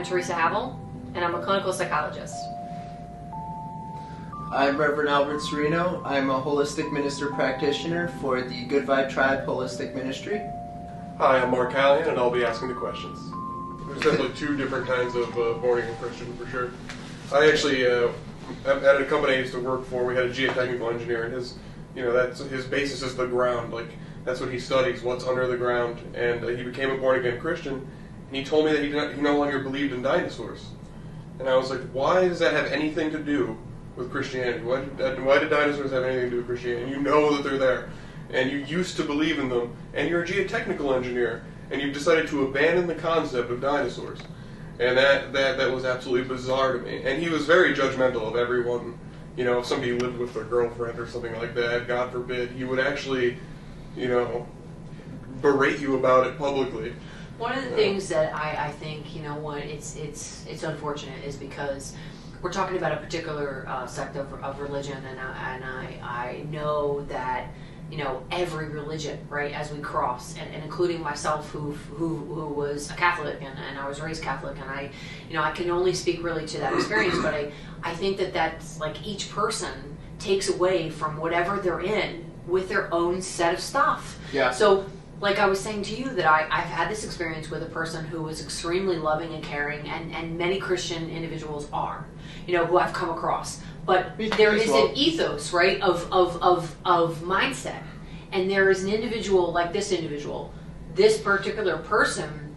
Theresa Havel, and I'm a clinical psychologist. I'm Reverend Albert Serino. I'm a holistic minister practitioner for the Good Vibe Tribe Holistic Ministry. Hi, I'm Mark Callahan, and I'll be asking the questions. There's definitely two different kinds of born-again Christian, for sure. I actually, at a company I used to work for, we had a geotechnical engineer, and his basis is the ground. Like, that's what he studies, what's under the ground. And he became a born-again Christian, and he told me that he no longer believed in dinosaurs. And I was like, why does that have anything to do with Christianity? Why did dinosaurs have anything to do with Christianity? You know that they're there, and you used to believe in them, and you're a geotechnical engineer, and you've decided to abandon the concept of dinosaurs. And that was absolutely bizarre to me. And he was very judgmental of everyone. You know, if somebody lived with their girlfriend or something like that, God forbid, he would actually, berate you about it publicly. One of the things that I think, it's unfortunate is because we're talking about a particular sect of religion, and I know that, every religion, right, as we cross, and including myself who was a Catholic, and I was raised Catholic, and I can only speak really to that experience, but I think that's like each person takes away from whatever they're in with their own set of stuff. Yeah. So, like I was saying to you, that I've had this experience with a person who was extremely loving and caring, and many Christian individuals are, who I've come across. But there is an ethos, right, of mindset. And there is an individual like this individual. This particular person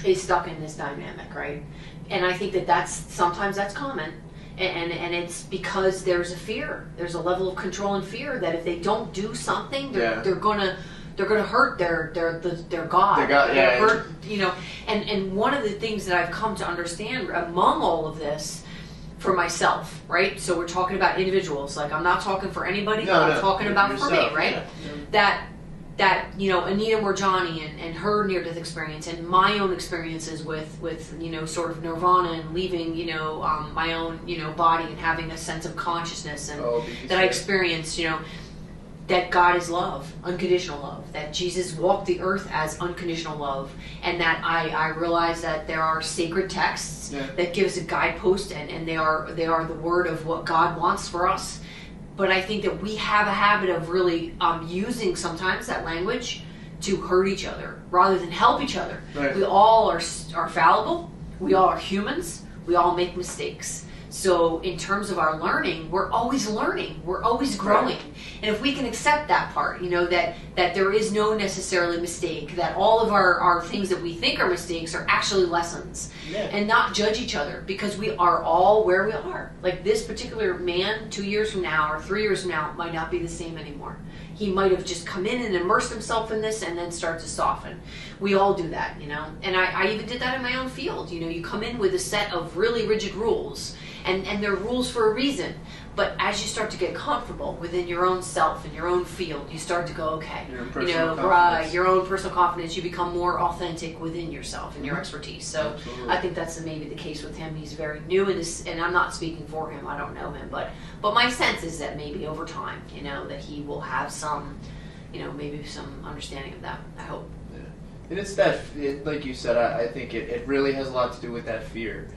is stuck in this dynamic, right? And I think sometimes that's common. And it's because there's a fear. There's a level of control and fear that if they don't do something, they're gonna hurt their God. Hurt, And one of the things that I've come to understand among all of this, for myself, right? So we're talking about individuals. Like, I'm not talking for anybody, but I'm talking about yourself, for me, right? Yeah. That Anita Morjani and her near-death experience, and my own experiences with sort of nirvana and leaving, my own, body, and having a sense of consciousness, and that I experienced, that God is love, unconditional love, that Jesus walked the earth as unconditional love, and that I realize that there are sacred texts that give us a guidepost, and they are the word of what God wants for us. But I think that we have a habit of really using sometimes that language to hurt each other rather than help each other. Right. We all are fallible. We all are humans. We all make mistakes. So in terms of our learning, we're always learning. We're always growing. Right. And if we can accept that part, that there is no necessarily mistake, that all of our things that we think are mistakes are actually lessons, and not judge each other, because we are all where we are. Like, this particular man 2 years from now or 3 years from now might not be the same anymore. He might have just come in and immersed himself in this and then start to soften. We all do that, And I even did that in my own field. You come in with a set of really rigid rules, and they're rules for a reason. But as you start to get comfortable within your own self and your own field, you start to go, okay, your own personal confidence, you become more authentic within yourself and your expertise. So absolutely. I think that's maybe the case with him. He's very new in this, and I'm not speaking for him. I don't know him, but my sense is that maybe over time, that he will have some, maybe some understanding of that. I hope. Yeah. And it's like you said, I think it really has a lot to do with that fear.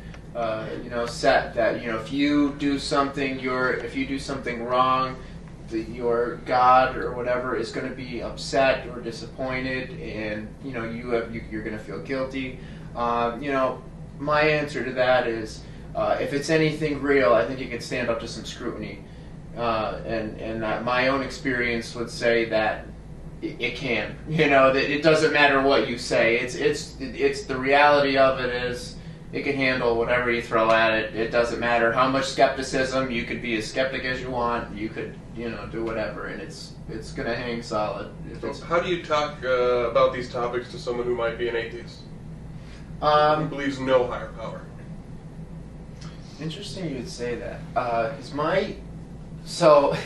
Set that if you do something wrong, your God or whatever is going to be upset or disappointed, and you're going to feel guilty. My answer to that is, if it's anything real, I think it can stand up to some scrutiny, and that my own experience would say that it can. That it doesn't matter what you say. It's the reality of it is, it can handle whatever you throw at it. It doesn't matter how much skepticism. You could be as skeptic as you want. You could, do whatever, and it's going to hang solid. How do you talk about these topics to someone who might be an atheist? Who believes no higher power? Interesting you would say that. So,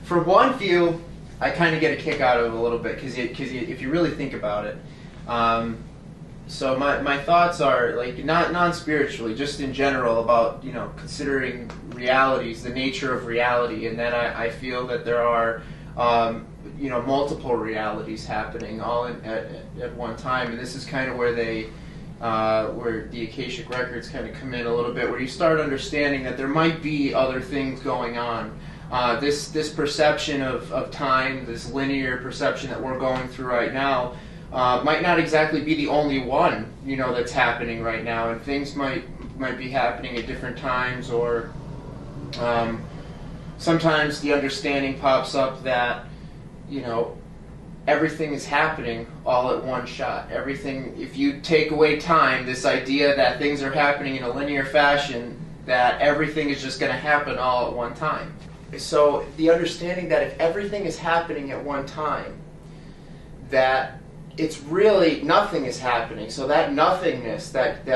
for one view, I kind of get a kick out of it a little bit, because if you really think about it, so my thoughts are, like, not non-spiritually, just in general, about considering realities, the nature of reality, and that I feel that there are multiple realities happening all at one time, and this is kind of where they where the Akashic records kind of come in a little bit, where you start understanding that there might be other things going on. This perception of time, this linear perception that we're going through right now, might not exactly be the only one, that's happening right now, and things might be happening at different times, or sometimes the understanding pops up that, everything is happening all at one shot. Everything, if you take away time, this idea that things are happening in a linear fashion, that everything is just going to happen all at one time. So the understanding that if everything is happening at one time, that it's really nothing is happening. So that nothingness that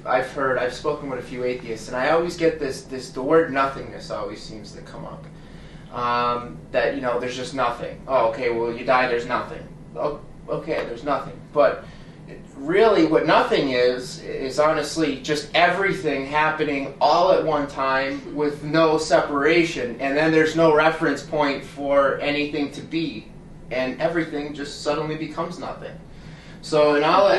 I've heard, I've spoken with a few atheists, and I always get the word nothingness always seems to come up. That, there's just nothing. Oh, okay, well, you die, there's nothing. Oh, okay, there's nothing. But really what nothing is honestly just everything happening all at one time with no separation, and then there's no reference point for anything to be, and everything just suddenly becomes nothing. So in all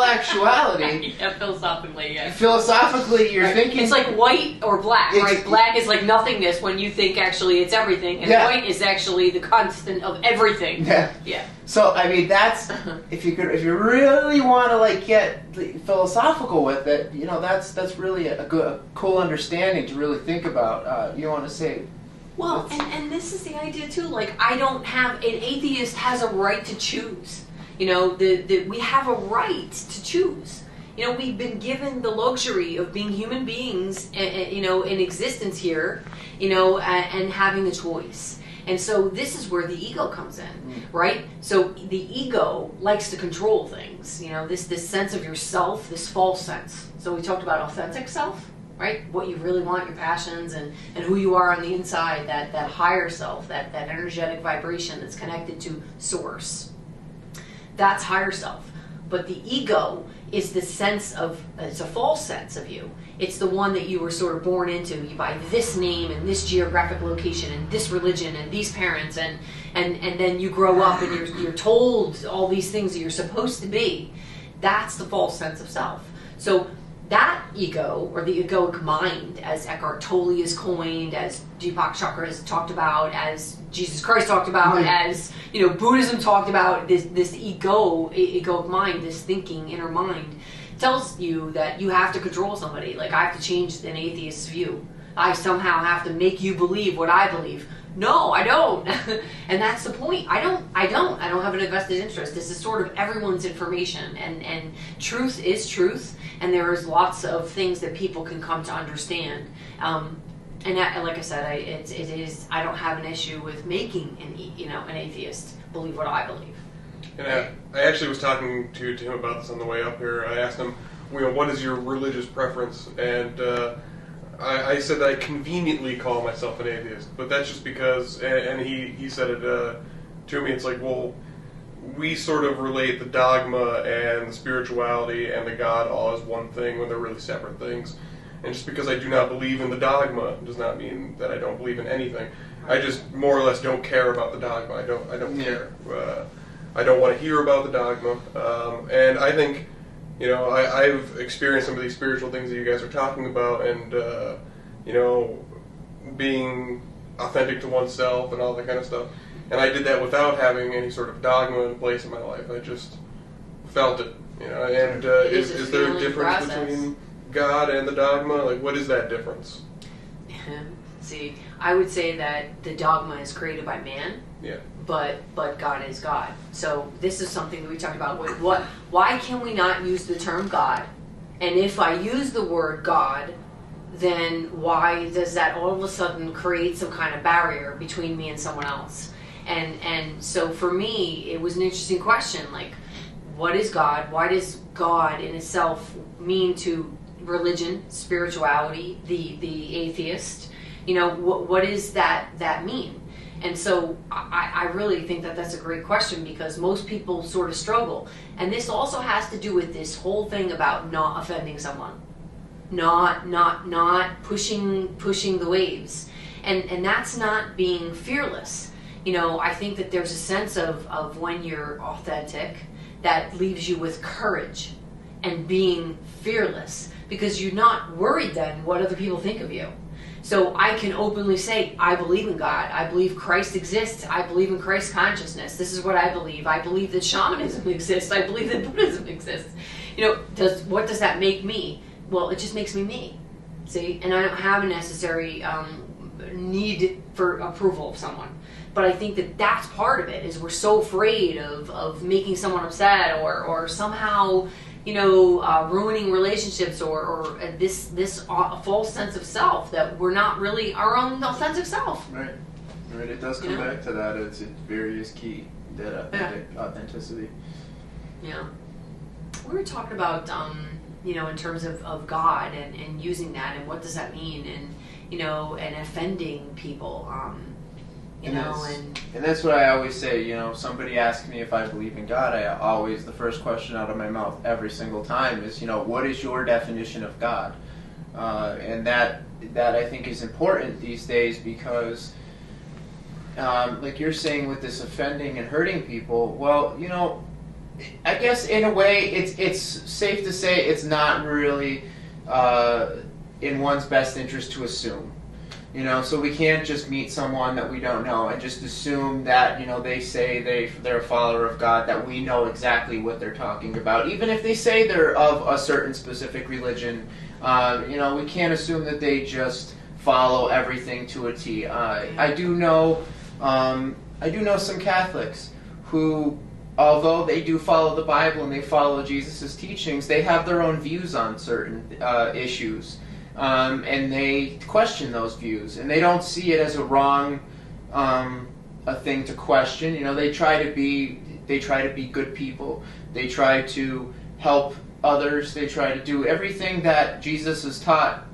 actuality, yeah, philosophically, you're thinking it's like white or black, right? Black is like nothingness when you think actually it's everything, and white is actually the constant of everything. Yeah. So I mean, that's if you really want to get philosophical with it, that's really a cool understanding to really think about. You want to say. Well, and this is the idea too. An atheist has a right to choose. We have a right to choose. We've been given the luxury of being human beings, in existence here, and having a choice. And so this is where the ego comes in, right? So the ego likes to control things, this sense of yourself, this false sense. So we talked about authentic self, right? What you really want, your passions, and who you are on the inside, that higher self, that energetic vibration that's connected to source. That's higher self. But the ego is the sense of, it's a false sense of you. It's the one that you were sort of born into. You by this name and this geographic location and this religion and these parents, and then you grow up and you're told all these things that you're supposed to be. That's the false sense of self. So that ego, or the egoic mind, as Eckhart Tolle has coined, as Deepak Chopra has talked about, as Jesus Christ talked about, as Buddhism talked about, this egoic mind, this thinking inner mind, tells you that you have to control somebody. I have to change an atheist's view. I somehow have to make you believe what I believe. No, I don't. And that's the point. I don't have an invested interest. This is sort of everyone's information, and truth is truth, and there is lots of things that people can come to understand. And like I said, it is. I don't have an issue with making an atheist believe what I believe. And I actually was talking to him about this on the way up here. I asked him, what is your religious preference? And I said that I conveniently call myself an atheist, but that's just because, and he said it to me, it's like, well, we sort of relate the dogma and the spirituality and the God all as one thing when they're really separate things. And just because I do not believe in the dogma does not mean that I don't believe in anything. I just more or less don't care about the dogma. I don't care. I don't want to hear about the dogma. And I think, I've experienced some of these spiritual things that you guys are talking about, and being authentic to oneself and all that kind of stuff. And I did that without having any sort of dogma in place in my life. I just felt it, And is there a difference between God and the dogma? What is that difference? See, I would say that the dogma is created by man. Yeah. But God is God. So this is something that we talked about. Why can we not use the term God? And if I use the word God, then why does that all of a sudden create some kind of barrier between me and someone else? And so for me, it was an interesting question. What is God? Why does God in itself mean to religion, spirituality, the atheist? What does that mean? And so I really think that that's a great question, because most people sort of struggle. And this also has to do with this whole thing about not offending someone, not pushing the waves. And that's not being fearless. I think that there's a sense of when you're authentic that leaves you with courage. and being fearless, because you're not worried then what other people think of you. So I can openly say, I believe in God. I believe Christ exists. I believe in Christ consciousness. This is what I believe. I believe that shamanism exists. I believe that Buddhism exists. What does that make me? Well, it just makes me me. See? And I don't have a necessary need for approval of someone. But I think that that's part of it, is we're so afraid of making someone upset or somehow, ruining relationships or this false sense of self, that we're not really our own authentic self. Right. It does come back to that. It very is key, that authenticity. Yeah. We were talking about, in terms of God and using that, and what does that mean, and offending people. And that's what I always say. Somebody asks me if I believe in God, the first question out of my mouth every single time is, what is your definition of God? And that I think is important these days, because, like you're saying with this offending and hurting people, well, I guess in a way it's safe to say it's not really in one's best interest to assume. So we can't just meet someone that we don't know and just assume that, they say they're a follower of God, that we know exactly what they're talking about. Even if they say they're of a certain specific religion, we can't assume that they just follow everything to a T. I do know some Catholics who, although they do follow the Bible and they follow Jesus' teachings, they have their own views on certain issues. And they question those views, and they don't see it as a wrong a thing to question. They try to be good people. They try to help others. They try to do everything that Jesus has taught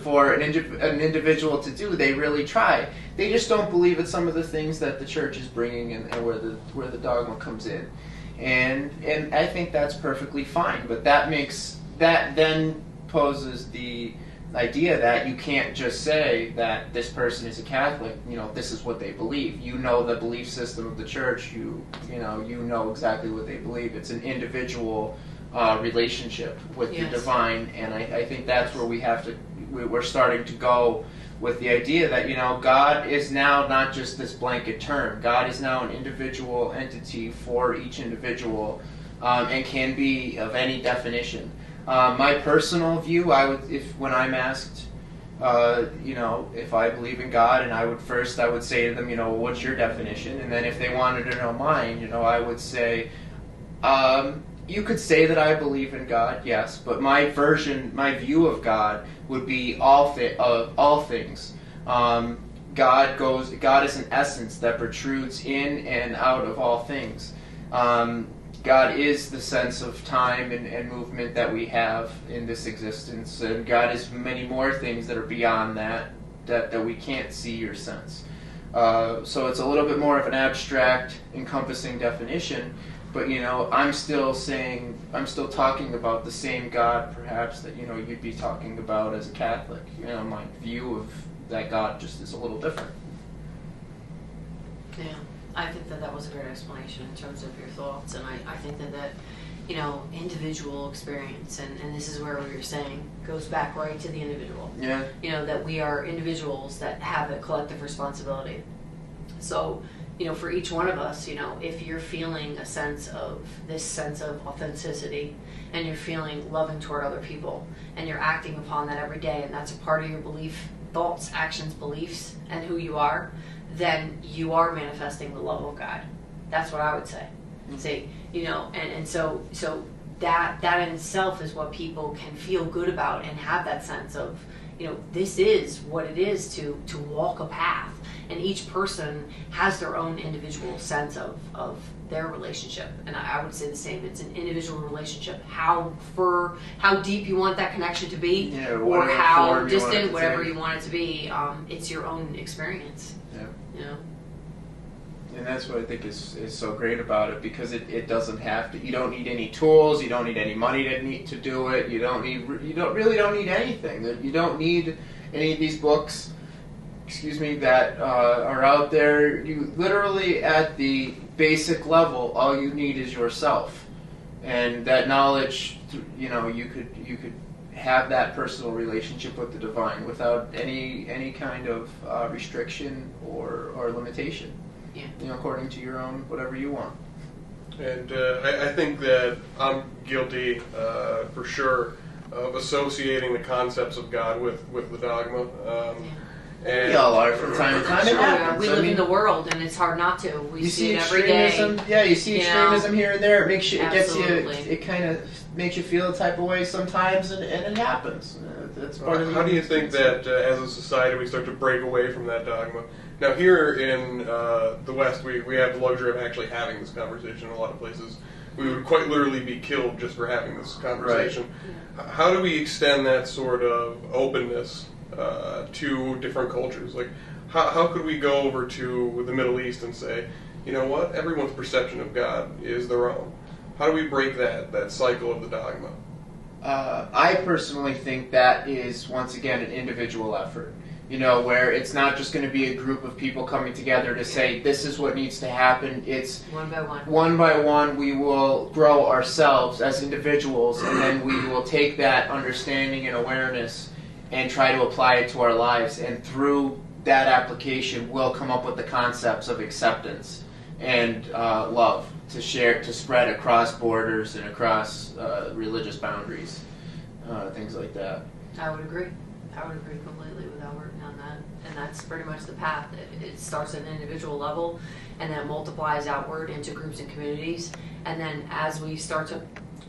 for an individual to do. They really try. They just don't believe in some of the things that the church is bringing and where the dogma comes in. And I think that's perfectly fine. But that then poses the idea that you can't just say that this person is a Catholic, this is what they believe. The belief system of the church, you know exactly what they believe. It's an individual relationship with the divine, and I think that's where we're starting to go with the idea that, God is now not just this blanket term. God is now an individual entity for each individual, and can be of any definition. My personal view, when I'm asked, if I believe in God, and I would say to them, what's your definition? And then if they wanted to know mine, I would say, you could say that I believe in God, yes, but my view of God would be all things. God is an essence that protrudes in and out of all things. God is the sense of time and movement that we have in this existence, and God is many more things that are beyond that we can't see or sense. So it's a little bit more of an abstract, encompassing definition, but I'm still talking about the same God, perhaps, that you'd be talking about as a Catholic. My view of that God just is a little different. Yeah. I think that was a great explanation in terms of your thoughts, and I think that individual experience, and this is where we were saying, goes back right to the individual. Yeah. That we are individuals that have a collective responsibility. So, for each one of us, if you're feeling a sense of authenticity, and you're feeling loving toward other people, and you're acting upon that every day, and that's a part of your belief, thoughts, actions, beliefs, and who you are, then you are manifesting the love of God. That's what I would say. Mm-hmm. See, and so that in itself is what people can feel good about and have that sense of, this is what it is to walk a path. And each person has their own individual sense of their relationship. And I would say the same. It's an individual relationship. How deep you want that connection to be, or how distant, whatever you want it to be, it's your own experience. Yeah. And that's what I think is so great about it, because it doesn't have to. You don't need any tools. You don't need any money to do it. You don't need anything. You don't need any of these books. That are out there. You literally, at the basic level, all you need is yourself, and that knowledge, you know, you could have that personal relationship with the divine without any kind of restriction or limitation. Yeah. You know, according to your own whatever you want. And I think that I'm guilty, for sure, of associating the concepts of God with the dogma. And We all are from time to time. It Sure, happens. we I live mean, in the world, and it's hard not to. We you see see it every day. extremism. Yeah, you see you know. extremism here and there. It makes you. It gets you. Absolutely. It kind of makes you feel a type of way sometimes, and it happens. That's part of the. how do you think that as a society we start to break away from that dogma? Now here in the West, we have the luxury of actually having this conversation in a lot of places. We would quite literally be killed just for having this conversation. Right. How do we extend that sort of openness to different cultures? Like, how could we go over to the Middle East and say, you know what, everyone's perception of God is their own? How do we break that cycle of the dogma? I personally think that is, once again, an individual effort. You know, where it's not just going to be a group of people coming together to say, this is what needs to happen. It's One by one. one by one, we will grow ourselves as individuals, and then we will take that understanding and awareness and try to apply it to our lives. And through that application, we'll come up with the concepts of acceptance and love to share, to spread across borders and across religious boundaries, things like that. I would agree. I would agree completely with Albert on that. And that's pretty much the path. It starts at an individual level and then multiplies outward into groups and communities. And then as we start to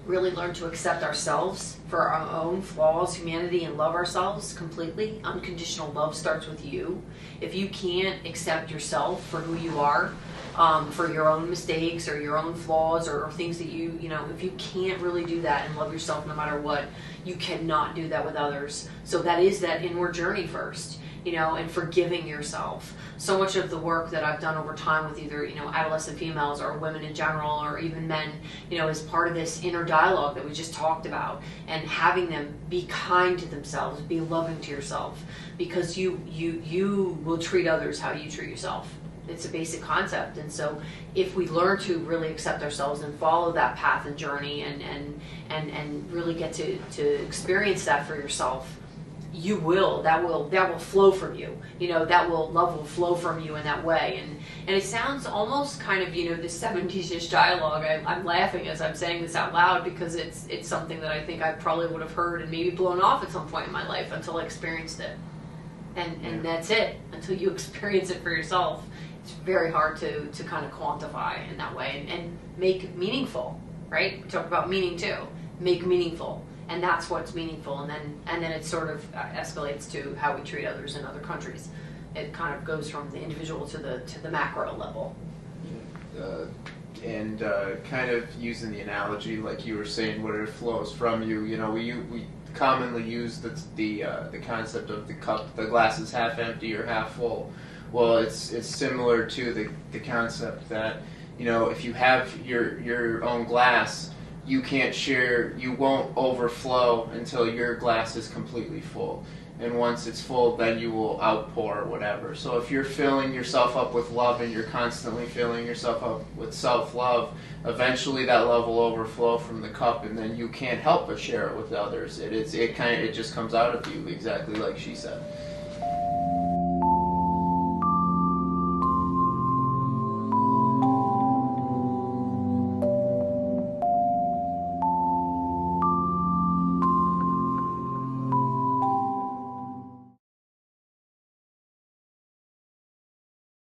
really learn to accept ourselves for our own flaws, humanity, and love ourselves completely, unconditional love starts with you. If you can't accept yourself for who you are, for your own mistakes or your own flaws or things that you know, if you can't really do that and love yourself no matter what, you cannot do that with others. So that is that inward journey first, you know, and forgiving yourself. So much of the work that I've done over time with either, you know, adolescent females or women in general or even men, you know, is part of this inner dialogue that we just talked about, and having them be kind to themselves, be loving to yourself, because you will treat others how you treat yourself. It's a basic concept. And so if we learn to really accept ourselves and follow that path and journey and really get to experience that for yourself, you will, that will flow from you. You know, love will flow from you in that way. And it sounds almost kind of, you know, this 70s-ish dialogue. I'm laughing as I'm saying this out loud because it's something that I think I probably would have heard and maybe blown off at some point in my life until I experienced it. And that's it. Until you experience it for yourself, it's very hard to kind of quantify in that way and make meaningful, right? We talked about meaning too. Make meaningful. And that's what's meaningful. And then it sort of escalates to how we treat others in other countries. It kind of goes from the individual to the macro level. And kind of using the analogy, like you were saying, where it flows from you. You know, we commonly use the concept of the cup, the glass is half empty or half full. Well, it's similar to the concept that, you know, if you have your own glass, you can't share, you won't overflow until your glass is completely full. And once it's full, then you will outpour or whatever. So if you're filling yourself up with love and you're constantly filling yourself up with self-love, eventually that love will overflow from the cup, and then you can't help but share it with others. It just comes out of you, exactly like she said.